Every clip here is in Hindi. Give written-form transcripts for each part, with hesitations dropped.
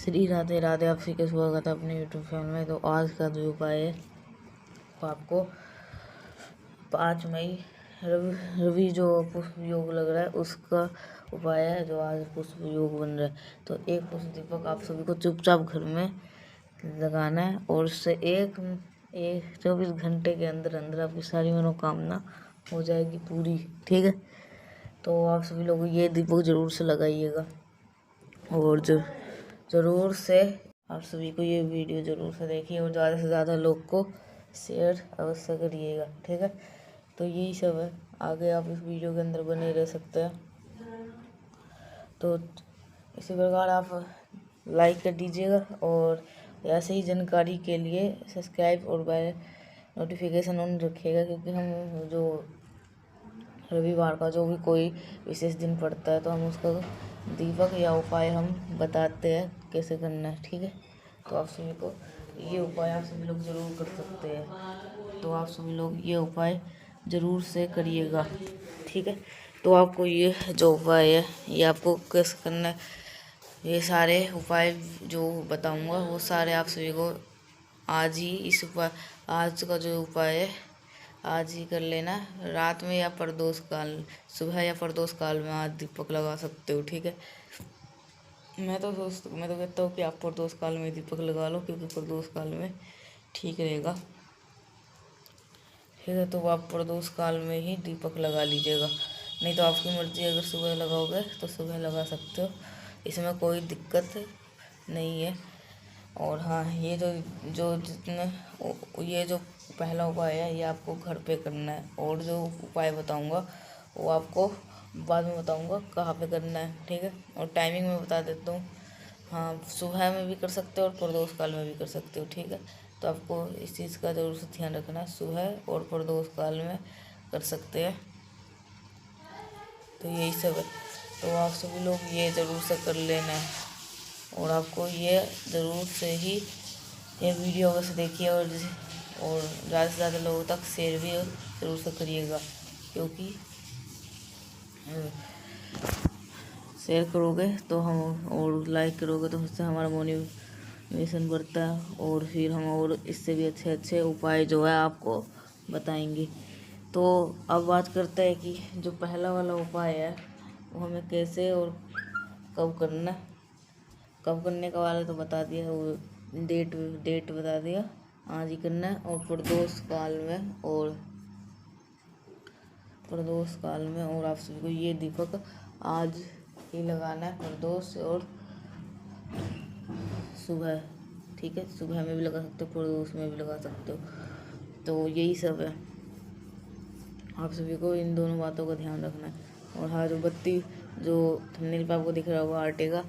श्री राधे राधे। आप सभी का स्वागत है अपने यूट्यूब चैनल में। तो आज का जो उपाय है वो आपको 5 मई रवि जो पुष्प योग लग रहा है उसका उपाय है, जो आज पुष्प योग बन रहा है। तो एक पुष्प दीपक आप सभी को चुपचाप घर में लगाना है और उससे एक 24 घंटे के अंदर अंदर आपकी सारी मनोकामना हो जाएगी पूरी। ठीक है, तो आप सभी लोग ये दीपक जरूर से लगाइएगा और ज़रूर से आप सभी को ये वीडियो ज़रूर से देखिए और ज़्यादा से ज़्यादा लोग को शेयर अवश्य करिएगा। ठीक है, तो यही सब है। आगे आप इस वीडियो के अंदर बने रह सकते हैं। तो इसी प्रकार आप लाइक कर दीजिएगा और ऐसे ही जानकारी के लिए सब्सक्राइब और बेल नोटिफिकेशन ऑन रखिएगा, क्योंकि हम जो रविवार का जो भी कोई विशेष दिन पड़ता है तो हम उसका दीपक या उपाय हम बताते हैं कैसे करना है। ठीक है, तो आप सभी को ये उपाय आप सभी लोग ज़रूर कर सकते हैं। तो आप सभी लोग ये उपाय ज़रूर से करिएगा। ठीक है, तो आपको ये जो उपाय है ये आपको कैसे करना है, ये सारे उपाय जो बताऊंगा वो सारे आप सभी को आज ही आज का जो उपाय है आज ही कर लेना। रात में या प्रदोष काल, सुबह या प्रदोष काल में आज दीपक लगा सकते हो। ठीक है, मैं तो कहता हूँ कि आप प्रदोष काल में दीपक लगा लो, क्योंकि प्रदोष काल में ठीक रहेगा। ठीक है, तो आप प्रदोष काल में ही दीपक लगा लीजिएगा, नहीं तो आपकी मर्जी, अगर सुबह लगाओगे तो सुबह लगा सकते हो, इसमें कोई दिक्कत नहीं है। और हाँ, ये जो पहला उपाय है ये आपको घर पे करना है, और जो उपाय बताऊंगा वो आपको बाद में बताऊंगा कहाँ पे करना है। ठीक है, और टाइमिंग में बता देता हूँ। हाँ, सुबह में भी कर सकते हो और प्रदोष काल में भी कर सकते हो। ठीक है, तो आपको इस चीज़ का ज़रूर से ध्यान रखना है, सुबह और प्रदोष काल में कर सकते हैं। तो यही सब है, तो आप सभी लोग ये ज़रूर से कर लेना है और आपको ये ज़रूर से ही ये वीडियो अवश्य देखिए और ज़्यादा से ज़्यादा लोगों तक शेयर भी ज़रूर से करिएगा, क्योंकि शेयर करोगे तो हम और लाइक करोगे तो उससे हमारा मोटिवेशन बढ़ता है और फिर हम और इससे भी अच्छे अच्छे उपाय जो है आपको बताएंगे। तो अब बात करते हैं कि जो पहला वाला उपाय है वो हमें कैसे और कब करना है। कब करने का वाला तो बता दिया, वो डेट बता दिया, आज ही करना है। और प्रदोष काल में और आप सभी को ये दीपक आज ही लगाना है, प्रदोष और सुबह। ठीक है, सुबह में भी लगा सकते हो, प्रदोष में भी लगा सकते हो। तो यही सब है, आप सभी को इन दोनों बातों का ध्यान रखना है। और हाँ, जो बत्ती जो थंबनेल पे आपको दिख रहा होगा आटे का,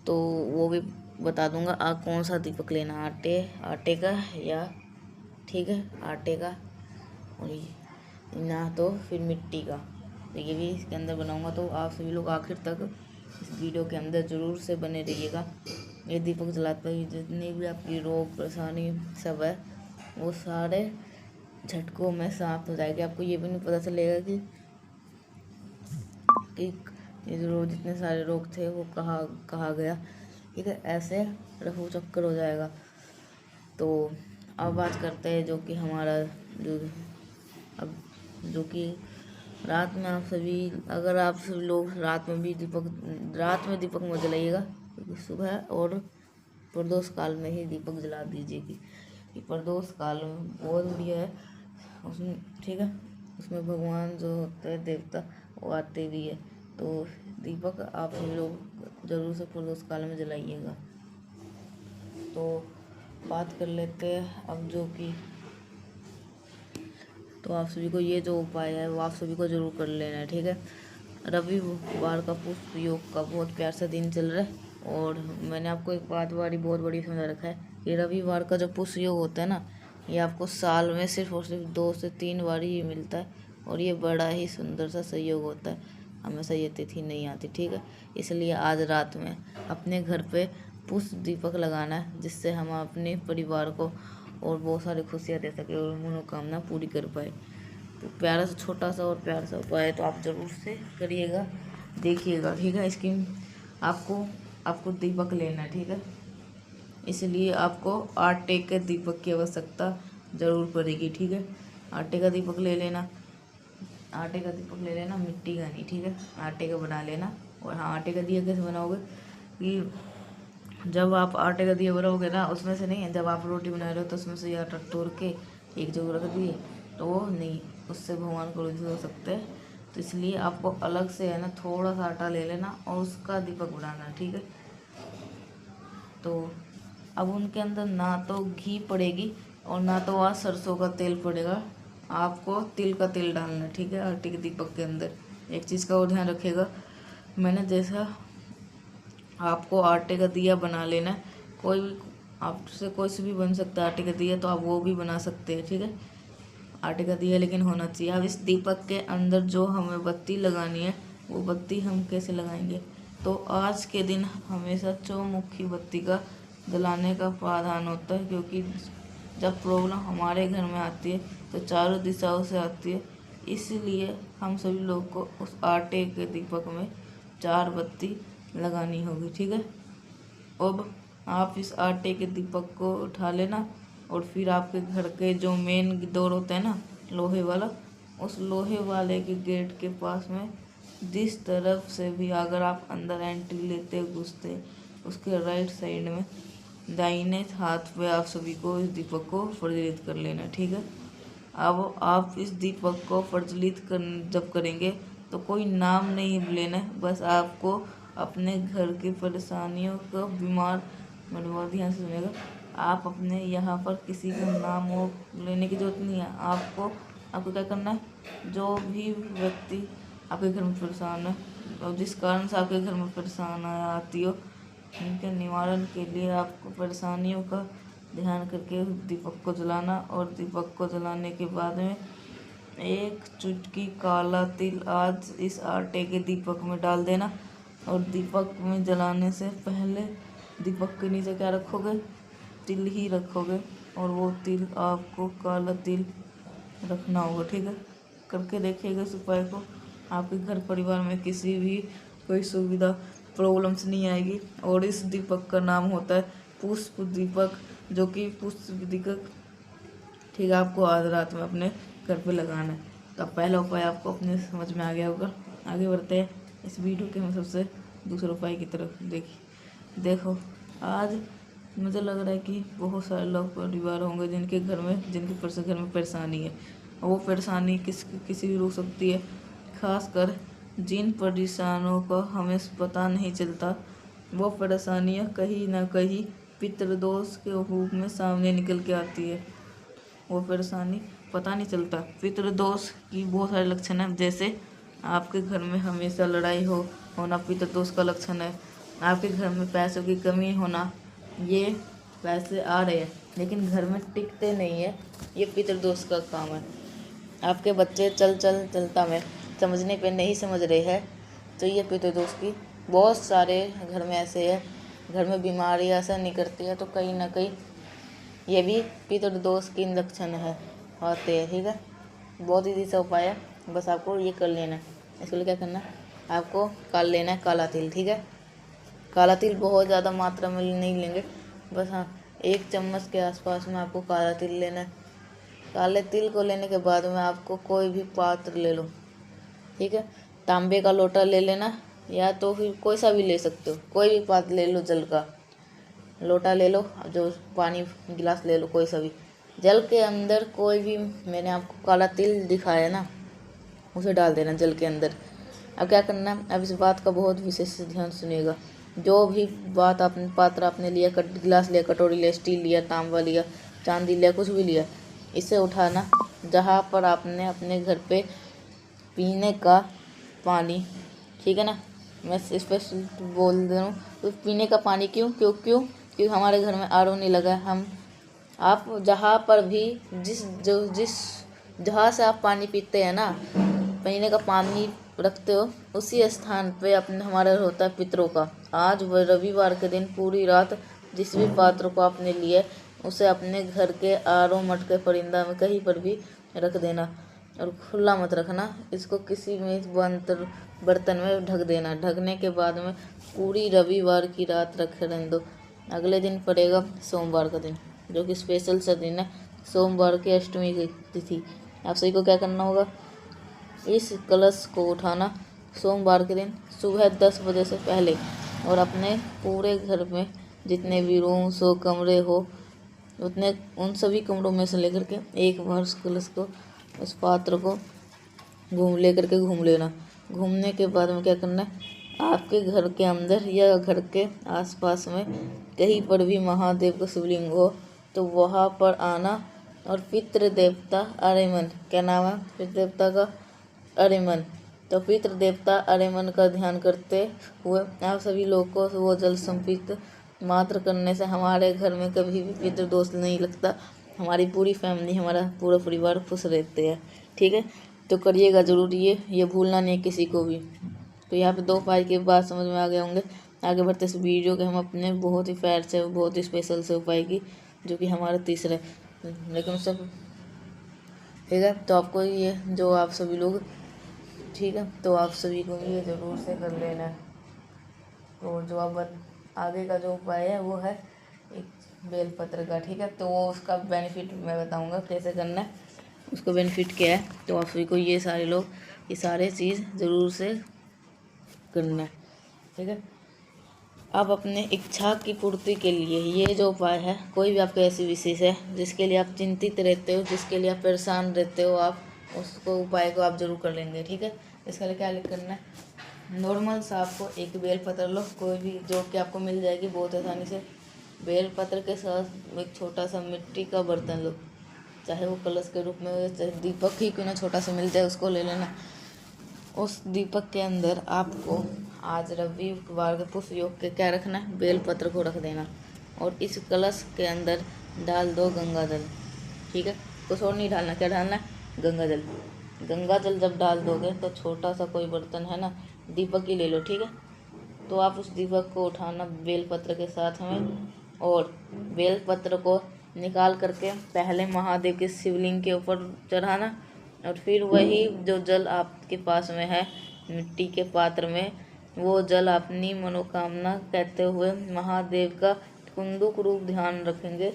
तो वो भी बता दूंगा आप कौन सा दीपक लेना, आटे का या, ठीक है, आटे का और ना तो फिर मिट्टी का। तो ये भी इसके अंदर बनाऊंगा, तो आप सभी लोग आखिर तक इस वीडियो के अंदर ज़रूर से बने रहिएगा। ये दीपक जलाते हुए जितनी भी आपकी रोग परेशानी सब है वो सारे झटकों में समाप्त हो जाएगी। आपको ये भी नहीं पता चलेगा कि ये जो जितने सारे रोग थे वो कहाँ गया। ठीक है, ऐसे रफू चक्कर हो जाएगा। तो अब बात करते हैं जो कि हमारा जो कि रात में आप सभी, अगर आप सभी लोग रात में दीपक मत जलाइएगा, क्योंकि सुबह और प्रदोष काल में ही दीपक जला दीजिएगी। ये प्रदोष काल में बहुत बढ़िया है उसमें। ठीक है, उसमें भगवान जो होते हैं देवता वो आते भी है। तो दीपक आप सभी लोग ज़रूर से प्रदोष काल में जलाइएगा। तो बात कर लेते हैं अब जो कि, तो आप सभी को ये जो उपाय है वो आप सभी को ज़रूर कर लेना है। ठीक है, रविवार का पुष्प योग का बहुत प्यार सा दिन चल रहा है और मैंने आपको एक बहुत बड़ी समझा रखा है कि रविवार का जो पुष्प योग होता है ना, ये आपको साल में सिर्फ और सिर्फ 2 से 3 बार ही मिलता है और ये बड़ा ही सुंदर सा सहयोग होता है, हमेशा ये तिथि नहीं आती। ठीक है, इसलिए आज रात में अपने घर पे पुष्प दीपक लगाना है, जिससे हम अपने परिवार को और बहुत सारी खुशियाँ दे सके और मनोकामना पूरी कर पाए। तो प्यारा सा छोटा सा और प्यारा सा उपाय है, तो आप ज़रूर से करिएगा, देखिएगा। ठीक है, इसकी आपको दीपक लेना है। ठीक है, इसलिए आपको आटे के दीपक की आवश्यकता ज़रूर पड़ेगी। ठीक है, आटे का दीपक ले लेना, आटे का दीपक ले लेना, मिट्टी का नहीं। ठीक है, आटे का बना लेना। और हाँ, आटे का दिया कैसे बनाओगे कि जब आप आटे का दिया बनाओगे ना, उसमें से नहीं, जब आप रोटी बना रहे हो तो उसमें से ये आटा तोड़ के एक जगह रख दिए तो वो नहीं, उससे भगवान को रुझ हो सकते हैं। तो इसलिए आपको अलग से है ना थोड़ा सा आटा ले लेना और उसका दीपक बनाना। ठीक है, तो अब उनके अंदर ना तो घी पड़ेगी और ना तो वहाँ सरसों का तेल पड़ेगा, आपको तिल का तेल डालना है। ठीक है, आटे के दीपक के अंदर एक चीज़ का और ध्यान रखिएगा, मैंने जैसा आपको आटे का दिया बना लेना है, कोई भी आपसे कोई से भी बन सकता है आटे का दिया, तो आप वो भी बना सकते हैं। ठीक है, आटे का दिया लेकिन होना चाहिए। अब इस दीपक के अंदर जो हमें बत्ती लगानी है, वो बत्ती हम कैसे लगाएंगे, तो आज के दिन हमेशा चौमुखी बत्ती का जलाने का प्रावधान होता है, क्योंकि जब प्रॉब्लम हमारे घर में आती है तो चारों दिशाओं से आती है। इसलिए हम सभी लोग को उस आटे के दीपक में 4 बत्ती लगानी होगी। ठीक है, अब आप इस आटे के दीपक को उठा लेना और फिर आपके घर के जो मेन डोर होता है ना, लोहे वाला, उस लोहे वाले के गेट के पास में जिस तरफ से भी अगर आप अंदर एंट्री लेते घुसते, उसके राइट साइड में दाहिने हाथ पे आप सभी को इस दीपक को प्रज्वलित कर लेना। ठीक है, अब आप इस दीपक को प्रज्वलित कर जब करेंगे तो कोई नाम नहीं लेना है, बस आपको अपने घर की परेशानियों को बीमार बहुत ध्यान से सुनेगा, आप अपने यहाँ पर किसी का नाम वो लेने की जरूरत नहीं है। आपको क्या करना है, जो भी व्यक्ति आपके घर में परेशान है और जिस कारण से आपके घर में परेशान आती हो, उनके निवारण के लिए आपको परेशानियों का ध्यान करके दीपक को जलाना। और दीपक को जलाने के बाद में एक चुटकी काला तिल आज इस आटे के दीपक में डाल देना। और दीपक में जलाने से पहले दीपक के नीचे क्या रखोगे, तिल ही रखोगे, और वो तिल आपको काला तिल रखना होगा। ठीक है, करके देखिएगा इस उपाय को, आपके घर परिवार में किसी भी कोई सुविधा प्रॉब्लम्स नहीं आएगी। और इस दीपक का नाम होता है पुष्प दीपक, जो कि पुष्प दीपक, ठीक है, आपको आज रात में अपने घर पे लगाना है। तो पहला उपाय आपको अपने समझ में आ गया होगा। आगे बढ़ते हैं इस वीडियो के हम सबसे दूसरे उपाय की तरफ। देखो आज मुझे लग रहा है कि बहुत सारे लोग परिवार होंगे जिनके घर में परेशानी है। वो परेशानी किसी भी हो सकती है, खासकर जिन परेशानियों का हमें पता नहीं चलता, वो परेशानियाँ कहीं ना कहीं पितृदोष के रूप में सामने निकल के आती है। वो परेशानी पता नहीं चलता। पितृदोष की बहुत सारे लक्षण हैं, जैसे आपके घर में हमेशा लड़ाई होना पितृदोष का लक्षण है। आपके घर में पैसों की कमी होना, ये पैसे आ रहे हैं लेकिन घर में टिकते नहीं है, ये पितृदोष का काम है। आपके बच्चे चलता में समझने पे नहीं समझ रहे हैं, तो ये पितृदोष की बहुत सारे घर में ऐसे है। घर में बीमारी ऐसा नहीं करती है, तो कहीं ना कहीं ये भी पितृदोष की लक्षण है होते हैं। ठीक है, बहुत ईजी सा उपाय है, बस आपको ये कर लेना है। इसके लिए क्या करना है, आपको लेना है काला तिल। ठीक है, काला तिल बहुत ज़्यादा मात्रा में नहीं लेंगे, बस हाँ 1 चम्मच के आसपास में आपको काला तिल लेना है। काले तिल को लेने के बाद में आपको कोई भी पात्र ले लो। ठीक है, तांबे का लोटा ले लेना, या तो फिर कोई सा भी ले सकते हो, कोई भी पात्र ले लो, जल का लोटा ले लो, जो पानी गिलास ले लो, कोई सा भी। जल के अंदर कोई भी, मैंने आपको काला तिल दिखाया ना, उसे डाल देना जल के अंदर। अब क्या करना है, अब इस बात का बहुत विशेष ध्यान सुनिएगा। जो भी बात आपने पात्र आपने लिया, गिलास लिया, कटोरी लिया, स्टील लिया, तांबा लिया, चांदी लिया, कुछ भी लिया, इसे उठाना जहाँ पर आपने अपने घर पे पीने का पानी, ठीक है ना, मैं इस पर बोल दे रहा हूँ, तो पीने का पानी क्योंकि हमारे घर में आरओ नहीं लगा है। आप जहाँ पर भी जिस जहाँ से आप पानी पीते हैं ना, पीने का पानी रखते हो, उसी स्थान पे अपने हमारा होता है पितरों का। आज रविवार के दिन पूरी रात जिस भी पात्र को आपने लिया उसे अपने घर के आरओ, मटके, परिंदा में कहीं पर भी रख देना और खुला मत रखना। इसको किसी में बर्तन में ढक देना। ढकने के बाद में पूरी रविवार की रात रखे रहने दो। अगले दिन पड़ेगा सोमवार का दिन, जो कि स्पेशल सा दिन है, सोमवार की अष्टमी की तिथि। आप सभी को क्या करना होगा, इस कलश को उठाना सोमवार के दिन सुबह 10 बजे से पहले, और अपने पूरे घर में जितने भी रूम्स हो, कमरे हो, उतने उन सभी कमरों में से लेकर के एक बार उस कलश को, उस पात्र को घूम लेना। घूमने के बाद में क्या करना है, आपके घर के अंदर या घर के आसपास में कहीं पर भी महादेव का शिवलिंग हो तो वहाँ पर आना, और पितृ देवता आर्यमन, क्या नाम है पितृ देवता का, आर्यमन। तो पितृ देवता आर्यमन का ध्यान करते हुए आप सभी लोगों को वो जल संपित मात्र करने से हमारे घर में कभी भी पितृ दोष नहीं लगता, हमारी पूरी फैमिली, हमारा पूरा परिवार खुश रहते हैं। ठीक है, तो करिएगा ज़रूर, ये भूलना नहीं किसी को भी। तो यहाँ पे 2 उपाय की बात समझ में आ गए होंगे। आगे बढ़ते इस वीडियो के हम अपने बहुत ही प्यार से, बहुत ही स्पेशल से उपाय की, जो कि हमारा तीसरा, लेकिन सब ठीक है। तो आपको ये जो आप सभी लोग, ठीक है, तो आप सभी को ये ज़रूर से कर लेना है। तो जो आप आगे का जो उपाय है वो है एक बेलपत्र का। ठीक है, तो वो उसका बेनिफिट मैं बताऊंगा कैसे करना है, उसका बेनिफिट क्या है। तो आप सभी को ये सारे लोग ये सारे चीज़ ज़रूर से करना है। ठीक है, आप अपने इच्छा की पूर्ति के लिए ये जो उपाय है, कोई भी आपका ऐसी विशेष है जिसके लिए आप चिंतित रहते हो, जिसके लिए आप परेशान रहते हो, आप उसको उपाय को आप जरूर कर लेंगे। ठीक है, इसके लिए क्या करना है, नॉर्मल सा आपको एक बेलपत्र लो, कोई भी जो कि आपको मिल जाएगी बहुत आसानी से। बेलपत्र के साथ एक छोटा सा मिट्टी का बर्तन लो, चाहे वो कलश के रूप में हो, चाहे दीपक ही क्यों ना छोटा सा मिल जाए उसको ले लेना। उस दीपक के अंदर आपको आज रविवार के पुष्प योग के क्या रखना है, बेलपत्र को रख देना, और इस कलश के अंदर डाल दो गंगा जल। ठीक है, कुछ और नहीं डालना, क्या डालना है, गंगा जल। गंगा जल जब डाल दोगे तो छोटा सा कोई बर्तन है ना, दीपक ही ले लो। ठीक है, तो आप उस दीपक को उठाना बेलपत्र के साथ में, और बेलपत्र को निकाल करके पहले महादेव के शिवलिंग के ऊपर चढ़ाना, और फिर वही जो जल आपके पास में है मिट्टी के पात्र में, वो जल अपनी मनोकामना कहते हुए महादेव का कुंदुक रूप ध्यान रखेंगे,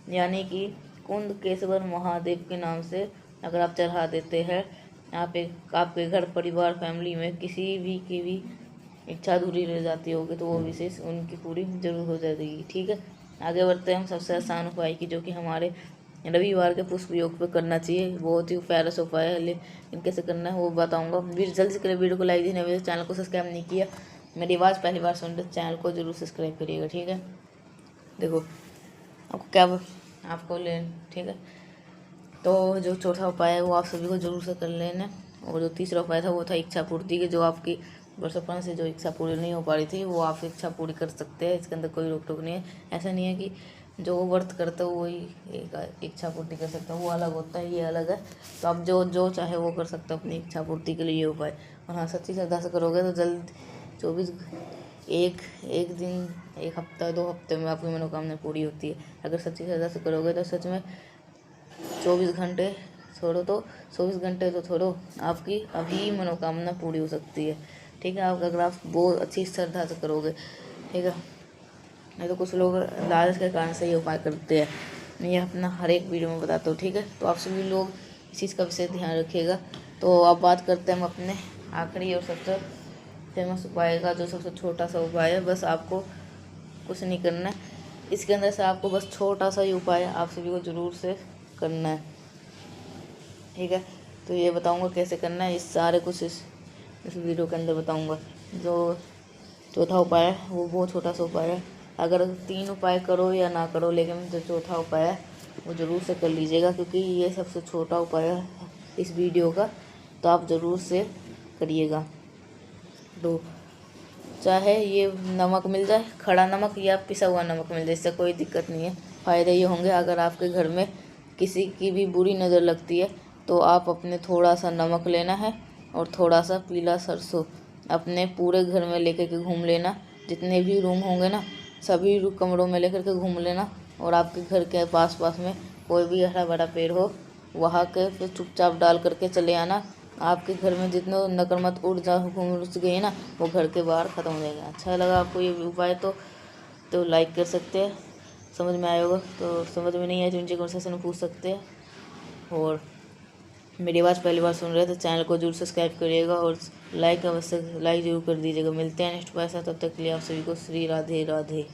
यानी कि कुंद केशवर महादेव के नाम से अगर आप चढ़ा देते हैं, आपके घर परिवार फैमिली में किसी भी की भी इच्छा अधूरी रह जाती होगी तो वो विशेष उनकी पूरी जरूर हो जाएगी। ठीक है, आगे बढ़ते हैं हम सबसे आसान उपाय की, जो कि हमारे रविवार के पुष्प योग पे करना चाहिए। बहुत ही प्यारा सा उपाय है, लेकिन कैसे करना है वो बताऊंगा। जल्दी से करें, वीडियो को लाइक दीजिए, चैनल को सब्सक्राइब नहीं किया, मेरी आवाज़ पहली बार सुन रहे चैनल को जरूर सब्सक्राइब करिएगा। ठीक है, देखो आपको क्या आपको ले, ठीक है, तो जो चौथा उपाय है वो आप सभी को जरूर से कर लेना। और जो तीसरा उपाय था वो था इच्छा पूर्ति की, जो आपकी बचपन से जो इच्छा पूरी नहीं हो पा रही थी वो आप इच्छा पूरी कर सकते हैं, इसके अंदर कोई रोक टोक नहीं है। ऐसा नहीं है कि जो व्रत करते हो वही एक इच्छा पूर्ति कर सकते हो, वो अलग होता है, ये अलग है। तो आप जो चाहे वो कर सकते हो अपनी इच्छा पूर्ति के लिए ये उपाय। और हाँ, सच्ची श्रद्धा से करोगे तो जल्द 24 एक दिन, 1 हफ्ता, 2 हफ्ते में आपकी मनोकामना पूरी होती है। अगर सच्ची श्रद्धा से करोगे तो सच में 24 घंटे छोड़ो तो 24 घंटे तो छोड़ो, आपकी अभी मनोकामना पूरी हो सकती है। ठीक है, अगर आप बहुत अच्छी श्रद्धा से करोगे। ठीक है, नहीं तो कुछ लोग लालच के कारण से ये उपाय करते हैं, मैं ये अपना हर एक वीडियो में बताता हूँ। ठीक है, तो आप सभी लोग इस चीज़ का विशेष ध्यान रखिएगा। तो अब बात करते हैं हम अपने आखिरी और सबसे फेमस उपाय का, जो सबसे छोटा सा उपाय है। बस आपको कुछ नहीं करना है, इसके अंदर से आपको बस छोटा सा ही उपाय आप सभी को ज़रूर से करना है। ठीक है, तो ये बताऊंगा कैसे करना है, इस सारे कुछ इस वीडियो के अंदर बताऊंगा। जो चौथा उपाय है वो बहुत छोटा सा उपाय है, अगर 3 उपाय करो या ना करो, लेकिन जो चौथा उपाय है वो ज़रूर से कर लीजिएगा, क्योंकि ये सबसे छोटा उपाय है इस वीडियो का, तो आप ज़रूर से करिएगा। तो चाहे ये नमक मिल जाए, खड़ा नमक या पिसा हुआ नमक मिल जाए, इससे कोई दिक्कत नहीं है। फ़ायदे ये होंगे, अगर आपके घर में किसी की भी बुरी नज़र लगती है तो आप अपने थोड़ा सा नमक लेना है और थोड़ा सा पीला सरसों अपने पूरे घर में लेकर के घूम लेना, जितने भी रूम होंगे ना सभी कमरों में लेकर के घूम लेना, और आपके घर के पास में कोई भी हरा भरा पेड़ हो वहाँ के फिर चुपचाप डाल करके चले आना। आपके घर में जितने नकारात्मक ऊर्जा घुस गई ना वो घर के बाहर ख़त्म हो जाएगा। अच्छा लगा आपको ये उपाय तो तो लाइक कर सकते हैं। समझ में आया होगा, तो समझ में नहीं आया तो नीचे कमेंट सेक्शन में पूछ सकते हैं। और मेरी आवाज़ पहली बार सुन रहे हैं तो चैनल को जरूर सब्सक्राइब करिएगा और लाइक अवश्य लाइक जरूर कर दीजिएगा। मिलते हैं नेक्स्ट बार, तब तक के लिए आप सभी को श्री राधे राधे।